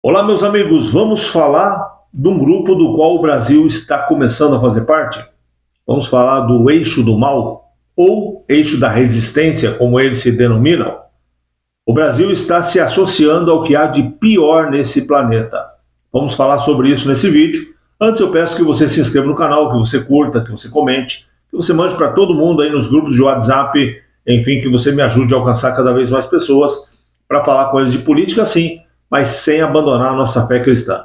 Olá, meus amigos, vamos falar de um grupo do qual o Brasil está começando a fazer parte? Vamos falar do eixo do mal, ou eixo da resistência, como eles se denominam. O Brasil está se associando ao que há de pior nesse planeta. Vamos falar sobre isso nesse vídeo. Antes eu peço que você se inscreva no canal, que você curta, que você comente, que você mande para todo mundo aí nos grupos de WhatsApp, enfim, que você me ajude a alcançar cada vez mais pessoas para falar com eles de política, sim, mas sem abandonar a nossa fé cristã.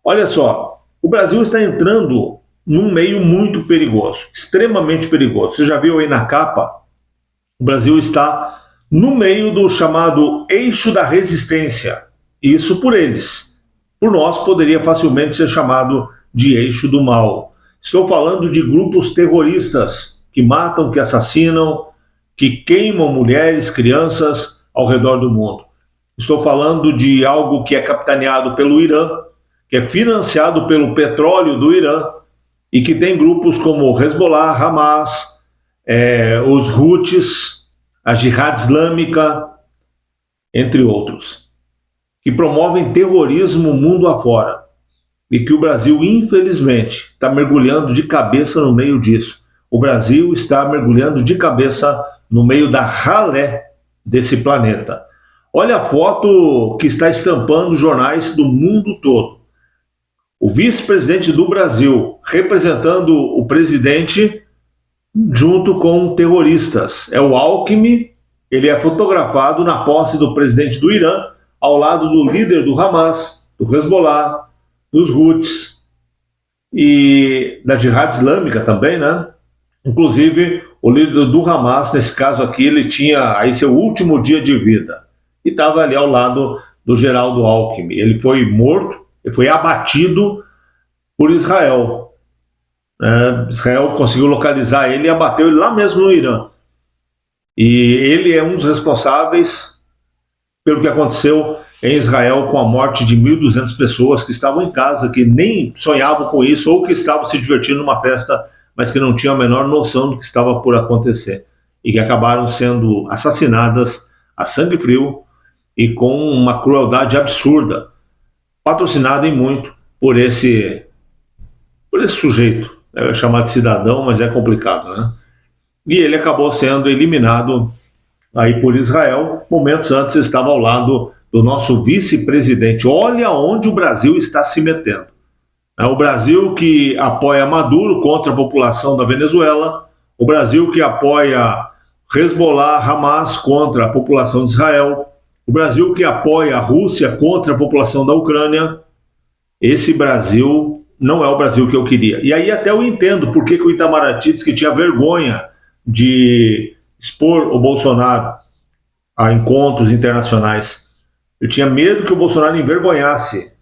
Olha só, o Brasil está entrando num meio muito perigoso, extremamente perigoso. Você já viu aí na capa? O Brasil está no meio do chamado eixo da resistência. Isso por eles. Por nós, poderia facilmente ser chamado de eixo do mal. Estou falando de grupos terroristas que matam, que assassinam, que queimam mulheres, crianças ao redor do mundo. Estou falando de algo que é capitaneado pelo Irã, que é financiado pelo petróleo do Irã e que tem grupos como o Hezbollah, Hamas, os Houthis, a Jihad Islâmica, entre outros, que promovem terrorismo mundo afora e que o Brasil, infelizmente, está mergulhando de cabeça no meio disso. O Brasil está mergulhando de cabeça no meio da ralé desse planeta. Olha a foto que está estampando jornais do mundo todo. O vice-presidente do Brasil representando o presidente junto com terroristas. É o Alckmin, ele é fotografado na posse do presidente do Irã, ao lado do líder do Hamas, do Hezbollah, dos Houthis e da Jihad Islâmica também, né? Inclusive, o líder do Hamas, nesse caso aqui, ele tinha aí seu último dia de vida e estava ali ao lado do Geraldo Alckmin. Ele foi morto, ele foi abatido por Israel. Israel conseguiu localizar ele e abateu ele lá mesmo no Irã. E ele é um dos responsáveis pelo que aconteceu em Israel com a morte de 1.200 pessoas que estavam em casa, que nem sonhavam com isso ou que estavam se divertindo numa festa, mas que não tinham a menor noção do que estava por acontecer e que acabaram sendo assassinadas a sangue frio e com uma crueldade absurda, patrocinada em muito por esse sujeito. É chamado de cidadão, mas é complicado, né? E ele acabou sendo eliminado aí por Israel. Momentos antes estava ao lado do nosso vice-presidente. Olha onde o Brasil está se metendo. É o Brasil que apoia Maduro contra a população da Venezuela, o Brasil que apoia Hezbollah, Hamas contra a população de Israel, o Brasil que apoia a Rússia contra a população da Ucrânia. Esse Brasil não é o Brasil que eu queria. E aí até eu entendo por que o Itamaraty disse que tinha vergonha de expor o Bolsonaro a encontros internacionais. Eu tinha medo que o Bolsonaro envergonhasse.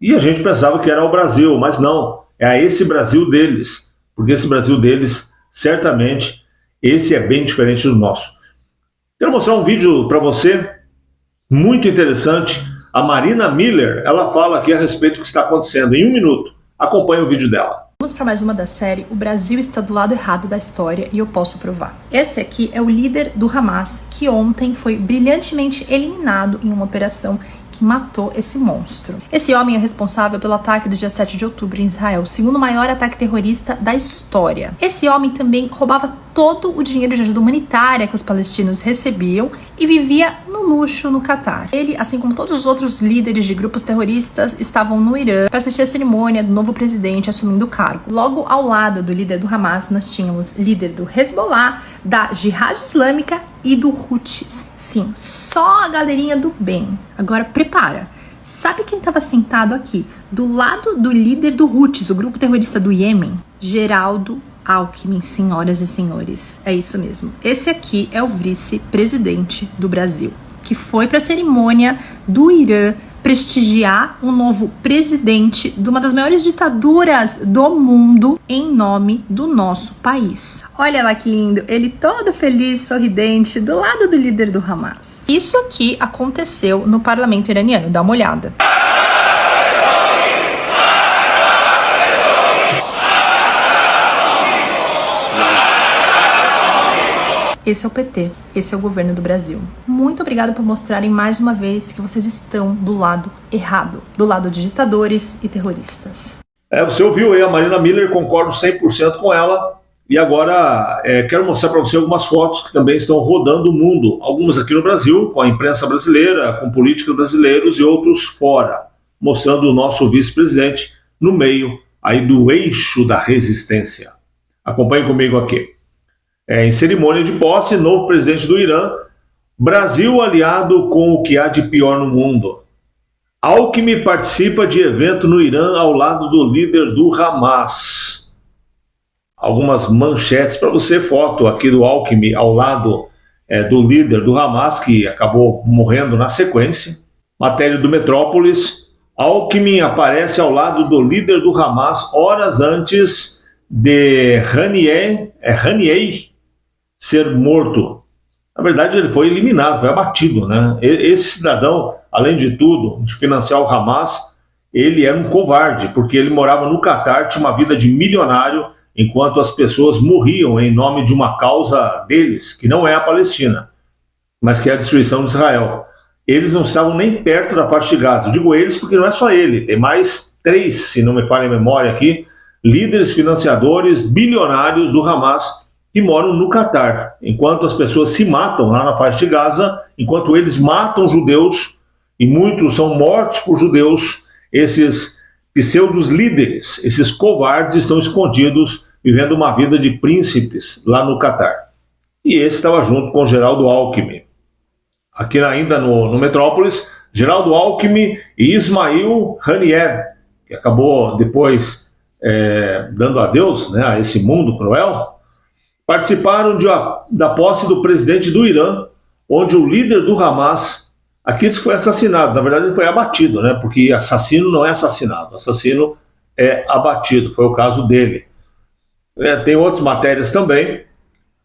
E a gente pensava que era o Brasil, mas não. É a esse Brasil deles. Porque esse Brasil deles, certamente, esse é bem diferente do nosso. Quero mostrar um vídeo para você, muito interessante. A Marina Miller, ela fala aqui a respeito do que está acontecendo. Em 1 minuto, acompanhe o vídeo dela. Vamos para mais uma da série O Brasil está do lado errado da história e eu posso provar. Esse aqui é o líder do Hamas, que ontem foi brilhantemente eliminado em uma operação que matou esse monstro. Esse homem é responsável pelo ataque do dia 7 de outubro em Israel, o segundo maior ataque terrorista da história. Esse homem também roubava todo o dinheiro de ajuda humanitária que os palestinos recebiam e vivia no luxo no Catar. Ele, assim como todos os outros líderes de grupos terroristas, estavam no Irã para assistir a cerimônia do novo presidente assumindo o cargo. Logo ao lado do líder do Hamas, nós tínhamos líder do Hezbollah, da Jihad Islâmica e do Houthis. Sim, só a galerinha do bem. Agora prepara. Sabe quem estava sentado aqui? Do lado do líder do Houthis, o grupo terrorista do Iêmen? Geraldo Alckmin, senhoras e senhores. É isso mesmo. Esse aqui é o vice-presidente do Brasil, que foi para a cerimônia do Irã prestigiar um novo presidente de uma das maiores ditaduras do mundo em nome do nosso país. Olha lá que lindo, ele todo feliz, sorridente, do lado do líder do Hamas. Isso aqui aconteceu no parlamento iraniano, dá uma olhada. Esse é o PT, esse é o governo do Brasil. Muito obrigada por mostrarem mais uma vez que vocês estão do lado errado, do lado de ditadores e terroristas. Você ouviu aí a Marina Miller, concordo 100% com ela. E agora quero mostrar para você algumas fotos que também estão rodando o mundo. Algumas aqui no Brasil, com a imprensa brasileira, com políticos brasileiros e outros fora, mostrando o nosso vice-presidente no meio aí do eixo da resistência. Acompanhe comigo aqui. Em cerimônia de posse, novo presidente do Irã, Brasil aliado com o que há de pior no mundo. Alckmin participa de evento no Irã ao lado do líder do Hamas. Algumas manchetes para você, foto aqui do Alckmin ao lado do líder do Hamas, que acabou morrendo na sequência. Matéria do Metrópolis, Alckmin aparece ao lado do líder do Hamas horas antes de Haniyeh ser morto. Na verdade, ele foi eliminado, foi abatido, né? Esse cidadão, além de tudo, de financiar o Hamas, ele era um covarde, porque ele morava no Catar, tinha uma vida de milionário, enquanto as pessoas morriam em nome de uma causa deles, que não é a Palestina, mas que é a destruição de Israel. Eles não estavam nem perto da faixa de Gaza. Eu digo eles porque não é só ele, tem mais 3, se não me falha a memória aqui, líderes financiadores bilionários do Hamas que moram no Catar, enquanto as pessoas se matam lá na faixa de Gaza, enquanto eles matam judeus, e muitos são mortos por judeus, esses pseudos líderes, esses covardes estão escondidos, vivendo uma vida de príncipes lá no Catar. E esse estava junto com o Geraldo Alckmin. Aqui ainda no Metrópolis, Geraldo Alckmin e Ismail Haniyeh, que acabou depois dando adeus, né, a esse mundo cruel, participaram da posse do presidente do Irã, onde o líder do Hamas, aqui diz que foi assassinado, na verdade ele foi abatido, né? Porque assassino não é assassinado, assassino é abatido, foi o caso dele. Tem outras matérias também,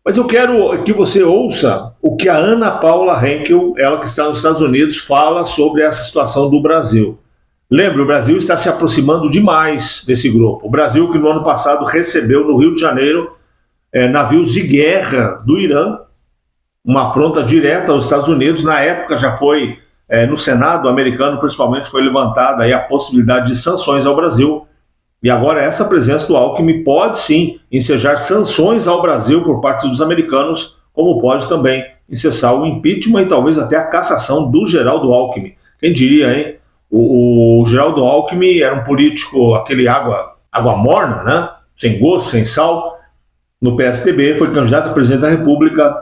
mas eu quero que você ouça o que a Ana Paula Henkel, ela que está nos Estados Unidos, fala sobre essa situação do Brasil. Lembre, o Brasil está se aproximando demais desse grupo. O Brasil que no ano passado recebeu no Rio de Janeiro navios de guerra do Irã, uma afronta direta aos Estados Unidos. Na época já foi, no Senado americano principalmente, foi levantada aí a possibilidade de sanções ao Brasil. E agora essa presença do Alckmin pode sim ensejar sanções ao Brasil por parte dos americanos, como pode também incessar o impeachment e talvez até a cassação do Geraldo Alckmin. Quem diria, hein? O Geraldo Alckmin era um político, aquele água morna, né? Sem gosto, sem sal. No PSDB, foi candidato a presidente da República,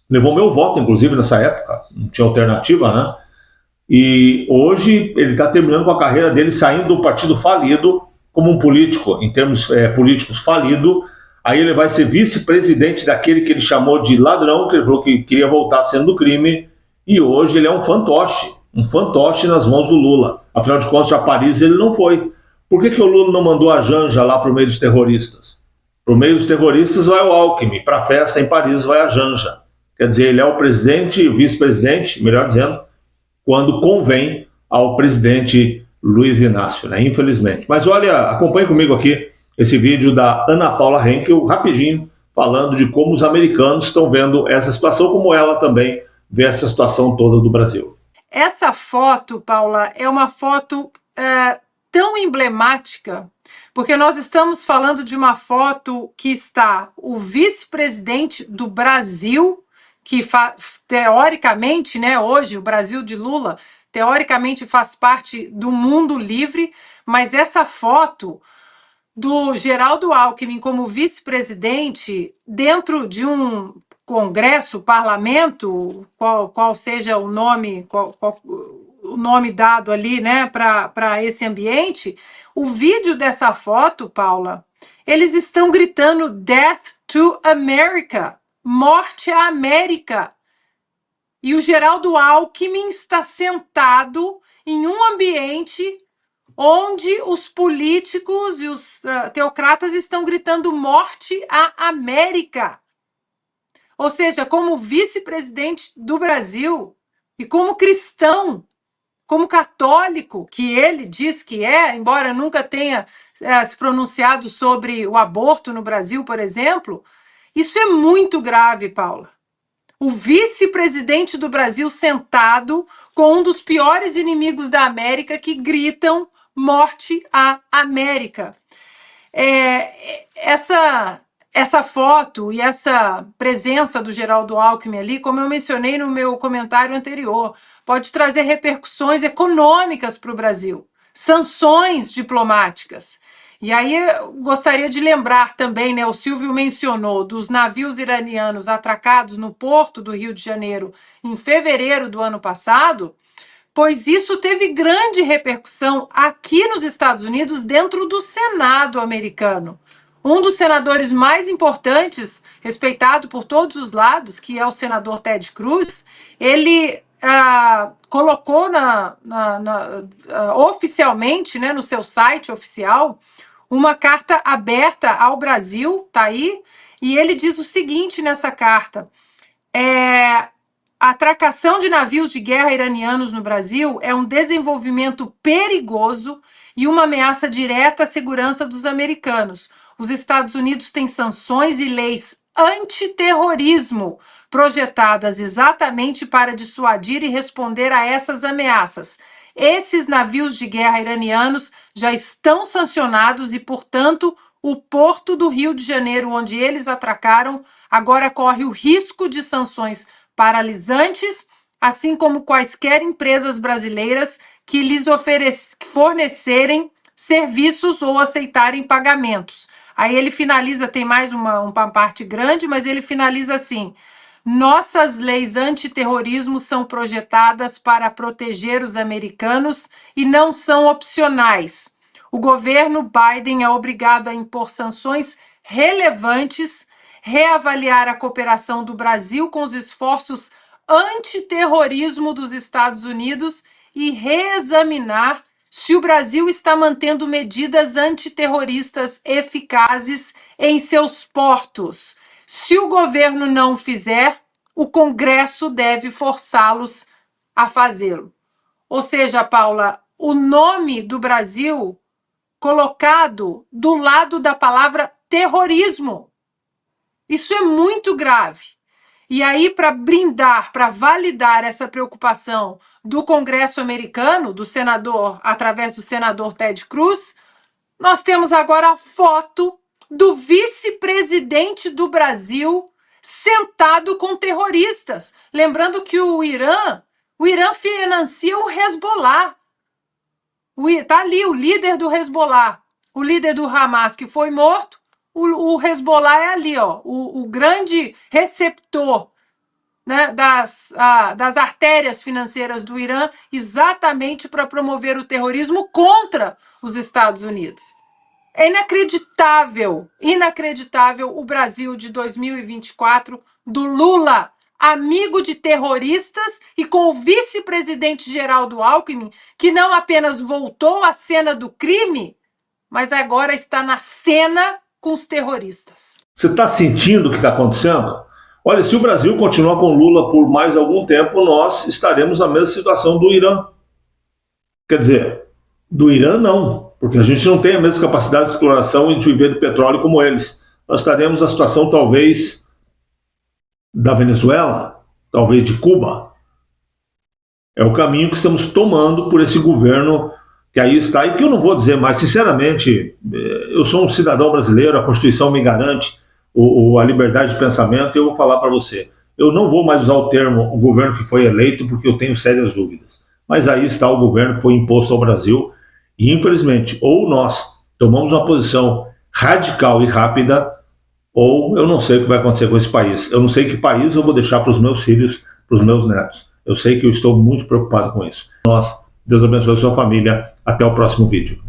levou meu voto, inclusive, nessa época, não tinha alternativa, né? E hoje ele está terminando com a carreira dele, saindo do partido falido, como um político, em termos políticos, falido. Aí ele vai ser vice-presidente daquele que ele chamou de ladrão, que ele falou que queria voltar sendo do crime, e hoje ele é um fantoche nas mãos do Lula. Afinal de contas, a Paris ele não foi. Por que o Lula não mandou a Janja lá para o meio dos terroristas? Para o meio dos terroristas vai o Alckmin, para a festa em Paris vai a Janja. Quer dizer, ele é o presidente, o vice-presidente, melhor dizendo, quando convém ao presidente Luiz Inácio, né? Infelizmente. Mas olha, acompanhe comigo aqui esse vídeo da Ana Paula Henkel, rapidinho, falando de como os americanos estão vendo essa situação, como ela também vê essa situação toda do Brasil. Essa foto, Paula, é uma foto tão emblemática, porque nós estamos falando de uma foto que está o vice-presidente do Brasil, que teoricamente, né, hoje o Brasil de Lula, teoricamente faz parte do mundo livre, mas essa foto do Geraldo Alckmin como vice-presidente dentro de um congresso, parlamento, qual seja o nome, o nome dado ali, né, para esse ambiente, o vídeo dessa foto, Paula, eles estão gritando Death to America, morte à América. E o Geraldo Alckmin está sentado em um ambiente onde os políticos e os teocratas estão gritando morte à América. Ou seja, como vice-presidente do Brasil e como cristão, como católico, que ele diz que é, embora nunca tenha se pronunciado sobre o aborto no Brasil, por exemplo, isso é muito grave, Paula. o vice-presidente do Brasil sentado com um dos piores inimigos da América que gritam morte à América. Essa foto e essa presença do Geraldo Alckmin ali, como eu mencionei no meu comentário anterior, pode trazer repercussões econômicas para o Brasil, sanções diplomáticas. E aí eu gostaria de lembrar também, né, o Silvio mencionou dos navios iranianos atracados no porto do Rio de Janeiro em fevereiro do ano passado, pois isso teve grande repercussão aqui nos Estados Unidos, dentro do Senado americano. Um dos senadores mais importantes, respeitado por todos os lados, que é o senador Ted Cruz, ele colocou oficialmente, né, no seu site oficial, uma carta aberta ao Brasil, tá aí, e ele diz o seguinte nessa carta: a atracação de navios de guerra iranianos no Brasil é um desenvolvimento perigoso e uma ameaça direta à segurança dos americanos. Os Estados Unidos têm sanções e leis antiterrorismo projetadas exatamente para dissuadir e responder a essas ameaças. Esses navios de guerra iranianos já estão sancionados e, portanto, o porto do Rio de Janeiro, onde eles atracaram, agora corre o risco de sanções paralisantes, assim como quaisquer empresas brasileiras que lhes fornecerem serviços ou aceitarem pagamentos. Aí ele finaliza, tem mais uma parte grande, mas ele finaliza assim: nossas leis antiterrorismo são projetadas para proteger os americanos e não são opcionais. O governo Biden é obrigado a impor sanções relevantes, reavaliar a cooperação do Brasil com os esforços antiterrorismo dos Estados Unidos e reexaminar se o Brasil está mantendo medidas antiterroristas eficazes em seus portos. Se o governo não fizer, o Congresso deve forçá-los a fazê-lo. Ou seja, Paula, o nome do Brasil colocado do lado da palavra terrorismo. Isso é muito grave. E aí, para brindar, para validar essa preocupação do Congresso americano, do senador, através do senador Ted Cruz, nós temos agora a foto do vice-presidente do Brasil sentado com terroristas. Lembrando que o Irã financia o Hezbollah. Está ali o líder do Hezbollah, o líder do Hamas que foi morto. O Hezbollah é ali, ó, o grande receptor, né, das artérias financeiras do Irã, exatamente para promover o terrorismo contra os Estados Unidos. É inacreditável o Brasil de 2024 do Lula, amigo de terroristas, e com o vice-presidente Geraldo Alckmin, que não apenas voltou à cena do crime, mas agora está na cena com os terroristas. Você está sentindo o que está acontecendo? Olha, se o Brasil continuar com Lula por mais algum tempo, nós estaremos na mesma situação do Irã. Quer dizer, do Irã não, porque a gente não tem a mesma capacidade de exploração e de viver do petróleo como eles. Nós estaremos na situação, talvez, da Venezuela, talvez de Cuba. É o caminho que estamos tomando por esse governo que aí está, e que eu não vou dizer mais, sinceramente, eu sou um cidadão brasileiro, a Constituição me garante a liberdade de pensamento, e eu vou falar para você, eu não vou mais usar o termo o governo que foi eleito, porque eu tenho sérias dúvidas, mas aí está o governo que foi imposto ao Brasil, e infelizmente, ou nós tomamos uma posição radical e rápida, ou eu não sei o que vai acontecer com esse país. Eu não sei que país eu vou deixar para os meus filhos, para os meus netos. Eu sei que eu estou muito preocupado com isso. Deus abençoe a sua família. Até o próximo vídeo.